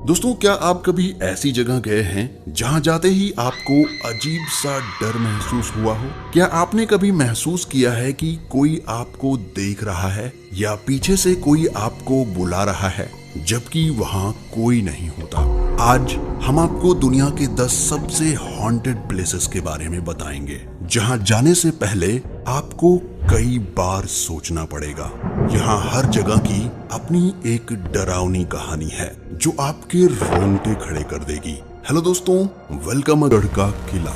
दोस्तों, क्या आप कभी ऐसी जगह गए हैं जहां जाते ही आपको अजीब सा डर महसूस हुआ हो? क्या आपने कभी महसूस किया है कि कोई आपको देख रहा है या पीछे से कोई आपको बुला रहा है जबकि वहां कोई नहीं होता? आज हम आपको दुनिया के 10 सबसे हॉन्टेड प्लेसेस के बारे में बताएंगे जहां जाने से पहले आपको कई बार सोचना पड़ेगा। यहाँ हर जगह की अपनी एक डरावनी कहानी है जो आपके रोंगटे खड़े कर देगी। हेलो दोस्तों, वेलकम। गढ़ का किला।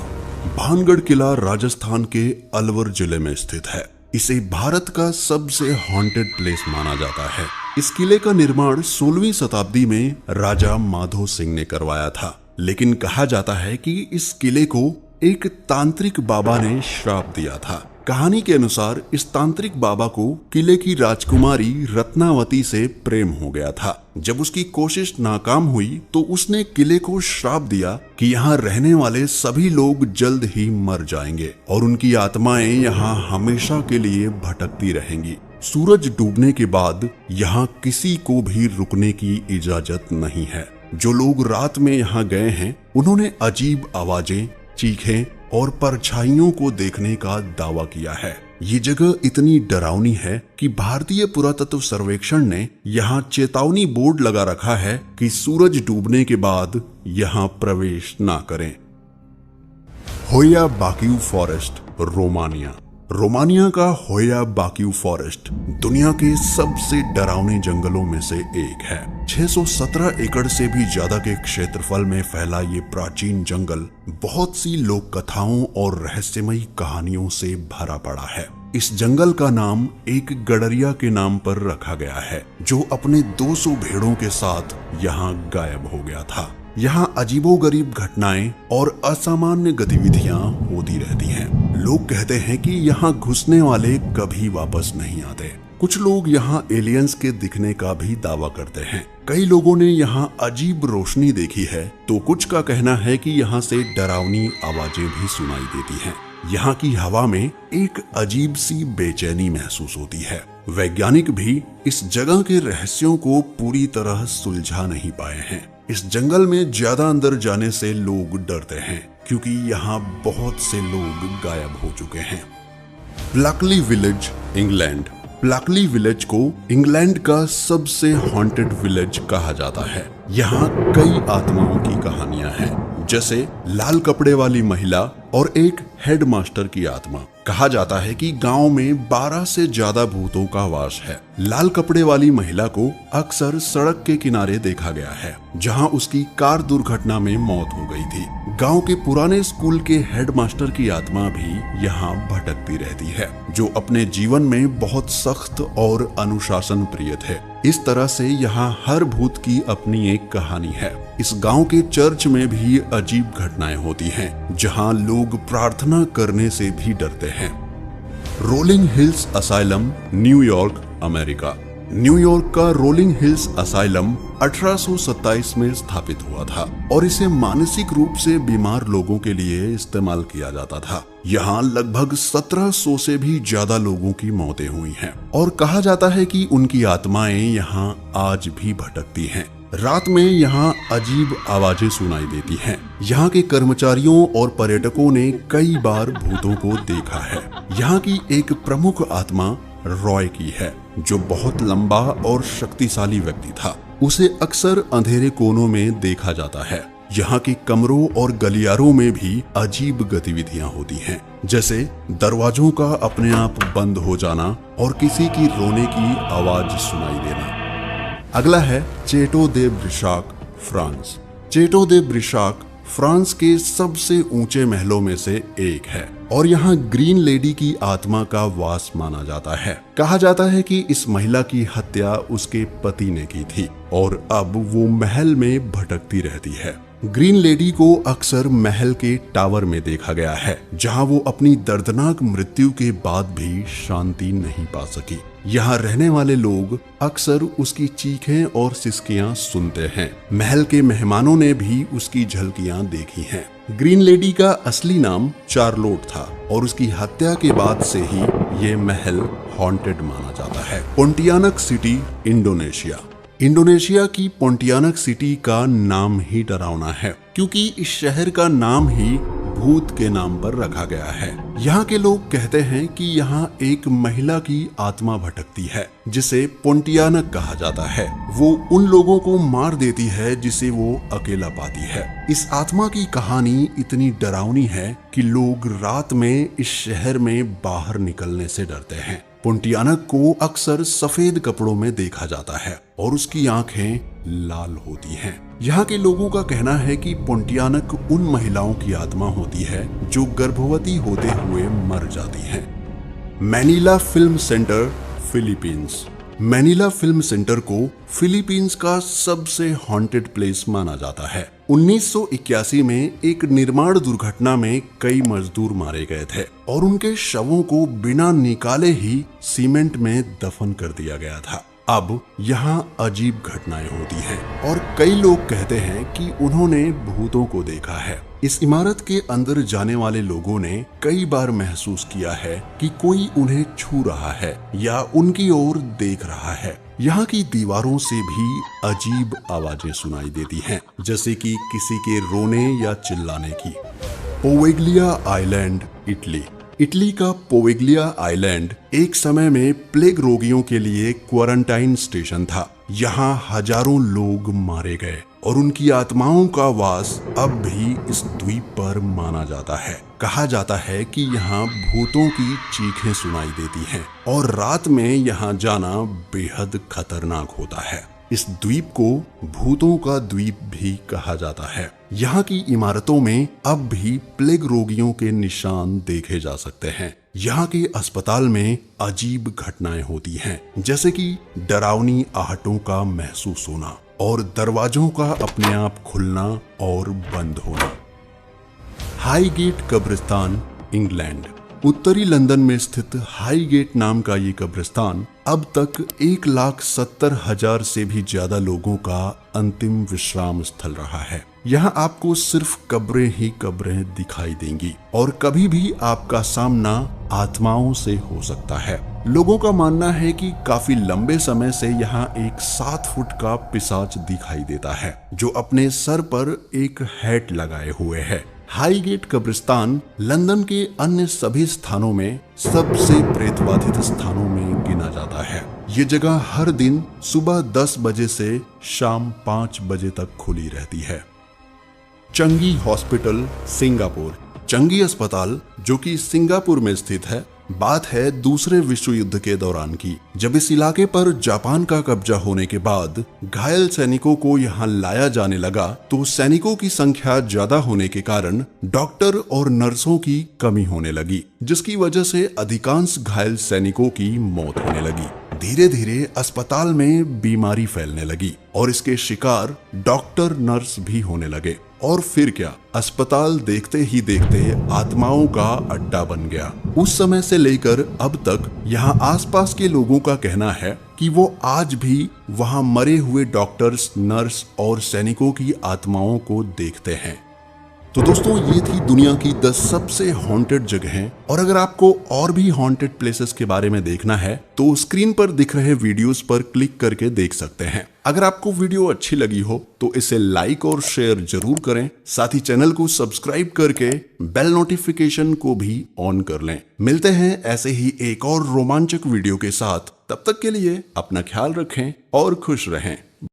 भानगढ़ किला राजस्थान के अलवर जिले में स्थित है। इसे भारत का सबसे हॉन्टेड प्लेस माना जाता है। इस किले का निर्माण 16वीं शताब्दी में राजा माधो सिंह ने करवाया था, लेकिन कहा जाता है कि इस किले को एक तांत्रिक बाबा ने श्राप दिया था। कहानी के अनुसार इस तांत्रिक बाबा को किले की राजकुमारी रत्नावती से प्रेम हो गया था। जब उसकी कोशिश नाकाम हुई तो उसने किले को श्राप दिया कि यहाँ रहने वाले सभी लोग जल्द ही मर जाएंगे और उनकी आत्माएं यहाँ हमेशा के लिए भटकती रहेंगी। सूरज डूबने के बाद यहाँ किसी को भी रुकने की इजाजत नहीं है। जो लोग रात में यहाँ गए हैं उन्होंने अजीब आवाजें, चीखें और परछाइयों को देखने का दावा किया है। ये जगह इतनी डरावनी है कि भारतीय पुरातत्व सर्वेक्षण ने यहाँ चेतावनी बोर्ड लगा रखा है कि सूरज डूबने के बाद यहाँ प्रवेश ना करें। होया बाक्यू फॉरेस्ट, रोमानिया। रोमानिया का होया बाक्यू फॉरेस्ट दुनिया के सबसे डरावने जंगलों में से एक है। 617 एकड़ से भी ज्यादा के क्षेत्रफल में फैला ये प्राचीन जंगल बहुत सी लोक कथाओं और रहस्यमयी कहानियों से भरा पड़ा है। इस जंगल का नाम एक गडरिया के नाम पर रखा गया है जो अपने 200 भेड़ों के साथ यहाँ गायब हो गया था। यहाँ अजीबोगरीब घटनाएं और असामान्य गतिविधियां होती रहती हैं। लोग कहते हैं कि यहाँ घुसने वाले कभी वापस नहीं आते। कुछ लोग यहाँ एलियंस के दिखने का भी दावा करते हैं। कई लोगों ने यहाँ अजीब रोशनी देखी है तो कुछ का कहना है कि यहाँ से डरावनी आवाजें भी सुनाई देती हैं। यहाँ की हवा में एक अजीब सी बेचैनी महसूस होती है। वैज्ञानिक भी इस जगह के रहस्यों को पूरी तरह सुलझा नहीं पाए हैं। इस जंगल में ज्यादा अंदर जाने से लोग डरते हैं क्योंकि यहाँ बहुत से लोग गायब हो चुके हैं। ब्लैकली विलेज, इंग्लैंड। ब्लैकली विलेज को इंग्लैंड का सबसे हॉन्टेड विलेज कहा जाता है। यहाँ कई आत्माओं की कहानियां हैं, जैसे लाल कपड़े वाली महिला और एक हेडमास्टर की आत्मा। कहा जाता है कि गांव में 12 से ज्यादा भूतों का वास है। लाल कपड़े वाली महिला को अक्सर सड़क के किनारे देखा गया है जहां उसकी कार दुर्घटना में मौत हो गई थी। गांव के पुराने स्कूल के हेडमास्टर की आत्मा भी यहाँ भटकती रहती है, जो अपने जीवन में बहुत सख्त और अनुशासन प्रिय थे। इस तरह से यहाँ हर भूत की अपनी एक कहानी है। इस गांव के चर्च में भी अजीब घटनाएं होती हैं, जहां लोग प्रार्थना करने से भी डरते हैं। Rolling hills asylum, New York, America. New York का रोलिंग हिल्स असाइलम 1827 में स्थापित हुआ था और इसे मानसिक रूप से बीमार लोगों के लिए इस्तेमाल किया जाता था। यहाँ लगभग 1700 से भी ज्यादा लोगों की मौतें हुई हैं और कहा जाता है कि उनकी आत्माएं यहाँ आज भी भटकती हैं। रात में यहाँ अजीब आवाजें सुनाई देती हैं। यहाँ के कर्मचारियों और पर्यटकों ने कई बार भूतों को देखा है। यहाँ की एक प्रमुख आत्मा रॉय की है, जो बहुत लंबा और शक्तिशाली व्यक्ति था। उसे अक्सर अंधेरे कोनों में देखा जाता है। यहाँ के कमरों और गलियारों में भी अजीब गतिविधियां होती हैं, जैसे दरवाजों का अपने आप बंद हो जाना और किसी की रोने की आवाज सुनाई देना। अगला है चेटो दे ब्रिशाक, फ्रांस। चेटो दे ब्रिशाक फ्रांस के सबसे ऊंचे महलों में से एक है और यहाँ ग्रीन लेडी की आत्मा का वास माना जाता है। कहा जाता है कि इस महिला की हत्या उसके पति ने की थी और अब वो महल में भटकती रहती है। ग्रीन लेडी को अक्सर महल के टावर में देखा गया है, जहां वो अपनी दर्दनाक मृत्यु के बाद भी शांति नहीं पा सकी। यहाँ रहने वाले लोग अक्सर उसकी चीखें और सिसकियां सुनते हैं। महल के मेहमानों ने भी उसकी झलकियां देखी हैं। ग्रीन लेडी का असली नाम चार्लोट था और उसकी हत्या के बाद से ही ये महल हॉन्टेड माना जाता है। Pontianak city, Indonesia. इंडोनेशिया की पोंटियानक सिटी का नाम ही डरावना है, क्योंकि इस शहर का नाम ही भूत के नाम पर रखा गया है। यहाँ के लोग कहते हैं कि यहाँ एक महिला की आत्मा भटकती है, जिसे पोंटियानक कहा जाता है। वो उन लोगों को मार देती है जिसे वो अकेला पाती है। इस आत्मा की कहानी इतनी डरावनी है कि लोग रात में इस शहर में बाहर निकलने से डरते हैं। पोंटियानक को अक्सर सफेद कपड़ों में देखा जाता है और उसकी आंखें लाल होती हैं। यहाँ के लोगों का कहना है कि पोंटियानक उन महिलाओं की आत्मा होती है जो गर्भवती होते हुए मर जाती हैं। Manila film center, Philippines. Manila film center को फिलीपींस का सबसे हॉन्टेड प्लेस माना जाता है। 1981 में एक निर्माण दुर्घटना में कई मजदूर मारे गए थे और उनके शवों को बिना निकाले ही सीमेंट में दफन कर दिया गया था। अब यहाँ अजीब घटनाएं होती हैं और कई लोग कहते हैं कि उन्होंने भूतों को देखा है। इस इमारत के अंदर जाने वाले लोगों ने कई बार महसूस किया है कि कोई उन्हें छू रहा है या उनकी ओर देख रहा है। यहाँ की दीवारों से भी अजीब आवाजें सुनाई देती हैं, जैसे कि किसी के रोने या चिल्लाने की। Poveglia island, Italy. इटली का पोवेग्लिया आइलैंड एक समय में प्लेग रोगियों के लिए क्वारंटाइन स्टेशन था। यहाँ हजारों लोग मारे गए और उनकी आत्माओं का वास अब भी इस द्वीप पर माना जाता है। कहा जाता है कि यहाँ भूतों की चीखें सुनाई देती हैं और रात में यहाँ जाना बेहद खतरनाक होता है। इस द्वीप को भूतों का द्वीप भी कहा जाता है। यहाँ की इमारतों में अब भी प्लेग रोगियों के निशान देखे जा सकते हैं। यहाँ के अस्पताल में अजीब घटनाएं होती हैं, जैसे कि डरावनी आहटों का महसूस होना और दरवाजों का अपने आप खुलना और बंद होना। हाईगेट कब्रिस्तान, इंग्लैंड। उत्तरी लंदन में स्थित हाईगेट नाम का ये कब्रिस्तान अब तक 1,70,000 से भी ज्यादा लोगों का अंतिम विश्राम स्थल रहा है। यहाँ आपको सिर्फ कब्रें ही कब्रें दिखाई देंगी और कभी भी आपका सामना आत्माओं से हो सकता है। लोगों का मानना है कि काफी लंबे समय से यहाँ एक 7 फुट का पिशाच दिखाई देता है, जो अपने सर पर एक हैट लगाए हुए है। हाईगेट कब्रिस्तान लंदन के अन्य सभी स्थानों में सबसे प्रेतबाधित स्थानों में गिना जाता है। ये जगह हर दिन सुबह 10 बजे से शाम 5 बजे तक खुली रहती है। चंगी हॉस्पिटल, सिंगापुर। चंगी अस्पताल, जो कि सिंगापुर में स्थित है, बात है दूसरे विश्व युद्ध के दौरान की, जब इस इलाके पर जापान का कब्जा होने के बाद घायल सैनिकों को यहाँ लाया जाने लगा, तो सैनिकों की संख्या ज्यादा होने के कारण डॉक्टर और नर्सों की कमी होने लगी, जिसकी वजह से अधिकांश घायल सैनिकों की मौत होने लगी। धीरे धीरे अस्पताल में बीमारी फैलने लगी और इसके शिकार डॉक्टर नर्स भी होने लगे। और फिर क्या, अस्पताल देखते ही देखते आत्माओं का अड्डा बन गया। उस समय से लेकर अब तक यहाँ आसपास के लोगों का कहना है कि वो आज भी वहाँ मरे हुए डॉक्टर्स, नर्स और सैनिकों की आत्माओं को देखते हैं। तो दोस्तों, ये थी दुनिया की 10 सबसे हॉन्टेड जगहें। और अगर आपको और भी हॉन्टेड प्लेसेस के बारे में देखना है तो स्क्रीन पर दिख रहे वीडियोस पर क्लिक करके देख सकते हैं। अगर आपको वीडियो अच्छी लगी हो तो इसे लाइक और शेयर जरूर करें। साथ ही चैनल को सब्सक्राइब करके बेल नोटिफिकेशन को भी ऑन कर लें। मिलते हैं ऐसे ही एक और रोमांचक वीडियो के साथ। तब तक के लिए अपना ख्याल रखें और खुश रहें।